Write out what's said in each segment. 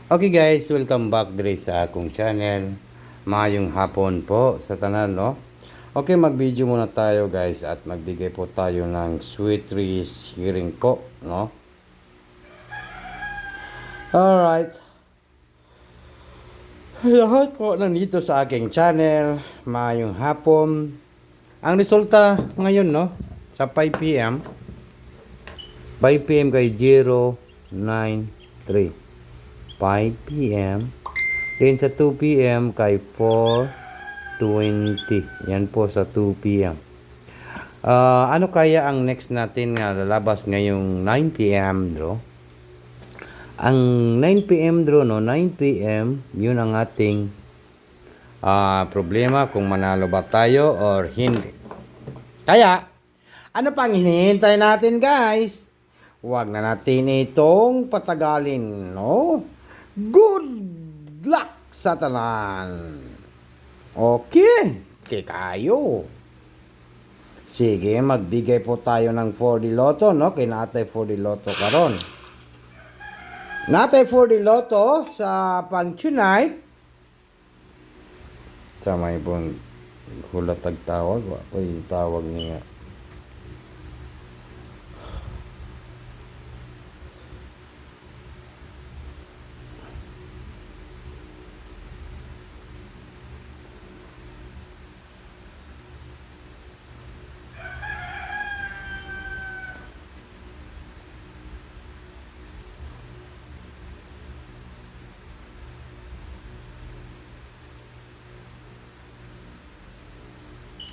Okay guys, welcome back diri sa akong channel. Maayong hapon po sa tanan, no? Okay, mag-video muna tayo guys at magbigay po tayo ng sweet trees hearing po, no? Alright. Lahat po nandito sa aking channel. Maayong hapon. Ang resulta ngayon, no? Sa 5 p.m. 5 p.m. kay 093. 5 p.m. Then sa 2 p.m. kay 4:20. Yan po sa 2 p.m. Ano kaya ang next natin nga lalabas ngayong 9 p.m. bro? Ang 9 p.m. bro, no? 9 p.m. yun ang ating problema kung manalo ba tayo or hindi. Kaya, ano pang hinihintay natin guys? Huwag na natin itong patagalin, no? Good luck sa tanan. Okay, kayo. Sige, magbigay po tayo ng 4D Lotto, no? Kinatay 4D Lotto karon. Natay 4D Lotto sa pang tonight. Sa may pong hulat tagtawag. Wala yung tawag niya.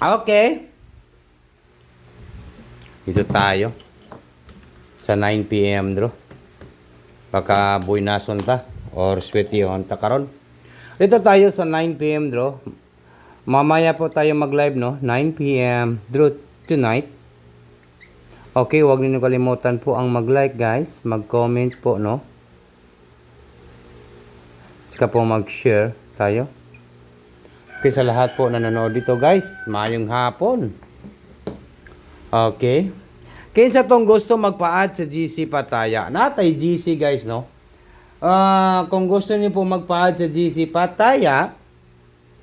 Okay. Dito tayo. Sa 9 p.m. bro. Baka buinason ta. Or sweetihon ta karon. Dito tayo sa 9 p.m. bro. Mamaya po tayo mag-live, no? 9 p.m. bro tonight. Okay, huwag niyo kalimutan po ang mag-like guys. Mag-comment po, no? Saka po mag-share tayo. Okay, sa lahat po nanonood dito guys, maayong hapon. Okay. Kinsa tong gusto magpa-add sa GC Pataya. Natay GC guys, no? Kung gusto niyo po magpa-add sa GC Pataya,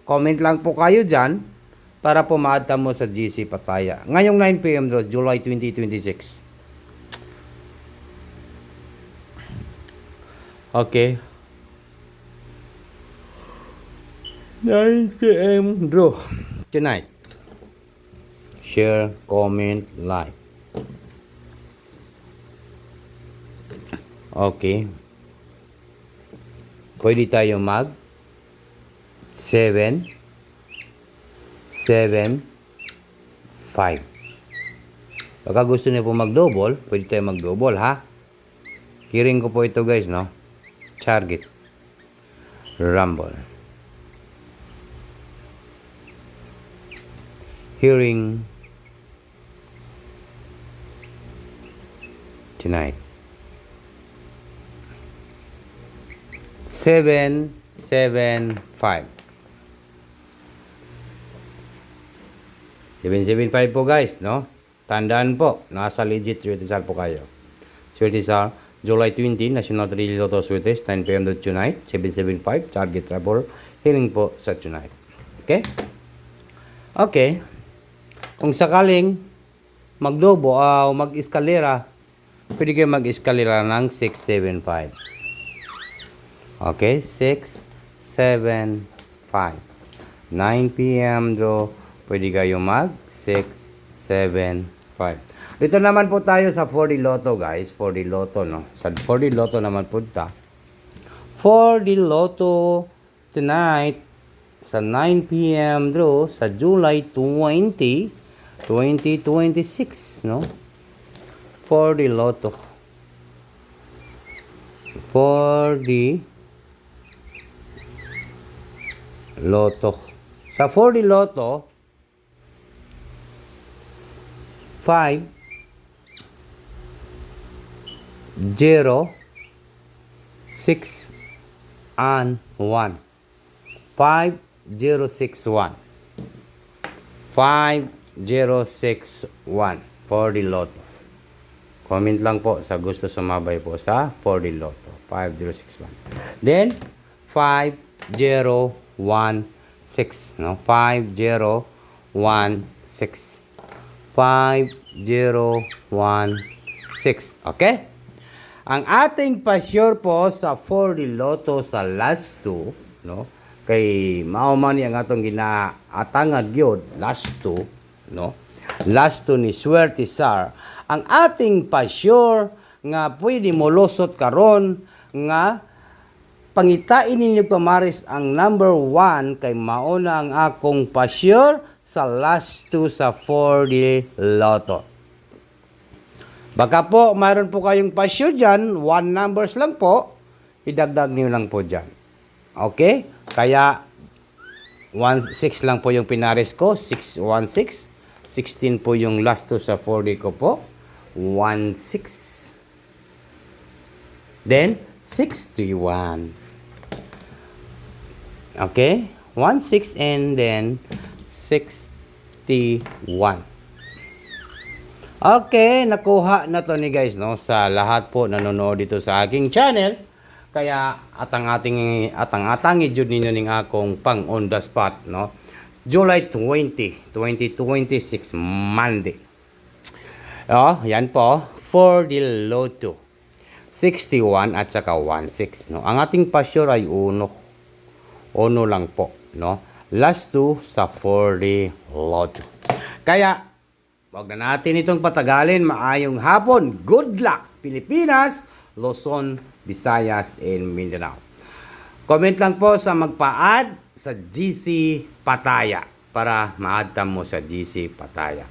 comment lang po kayo dyan para po ma-add mo sa GC Pataya. Ngayong 9 p.m. July 2026. Okay. 9 p.m. Bro, tonight. Share, comment, like. Okay. Pwede tayo mag 7, 7, 5. Pagka gusto niyo po mag-double, pwede tayo mag-double, ha? Hearing ko po ito guys, no? Target. Rumble. Hearing tonight. 7, 7, 5. 775 po guys, no? Tandaan po, nasa legit Sweetisal po kayo. Sweetisal, July 20, National 3 Lotto Sweetis, 9 p.m. tonight, 775, target trouble, healing po sa tonight. Okay? Okay. Kung sakaling magdobo o mag-eskalera, pwede kayo mag-eskalera ng 675. Okay, 675. 9 p.m. Pwede kayo mag 675. Dito naman po tayo sa 4D Lotto guys. 4D Lotto, no? Sa 4D Lotto naman po ta. 4D Lotto tonight sa 9 p.m. sa July 20, 2026, no? 4D Lotto. 4D Lotto. Sa 4D Lotto, 5, 0, 6, and 1. 5061. 5061 4D Lotto. Comment lang po sa gusto sumabay po sa 4D Lotto. 5061. Then 5016, no? 5016. 5016. Okay? Ang ating pa-sure po sa 4D Lotto sa last 2, no? Kay mao man ang atong ginaatangad gyud last 2, no? Last 2 ni Swerte Sar. Ang ating pa-sure nga pwede mo losot karon nga pangitain ninyo pamaris ang number 1 kay mauna ang akong pa-sure sa last 2 sa 4D Lotto. Baka po, mayroon po kayong pa-sure dyan, 1 numbers lang po, idagdag niyo lang po dyan. Okay? Kaya, 16 lang po yung pinaris ko, 616. 16 po yung last 2 sa 4D ko po, 16. Then, 631. Okay? 16 and then 61. Okay, nakuha na to ni guys, no, sa lahat po nanonood dito sa aking channel. Kaya atang-atangi jud ninyo ning akong pang on the spot, no. July 20, 2026 Monday. Oh, yan po for the Lotto. 61 at saka 16, no. Ang ating pa-sure ay uno lang po, no. Last 2 sa 4D Lotto. Kaya wag na natin itong patagalin. Maayong hapon. Good luck, Pilipinas, Luzon, Visayas, and Mindanao. Comment lang po sa magpa-add sa GC Pataya para ma-add mo sa GC Pataya.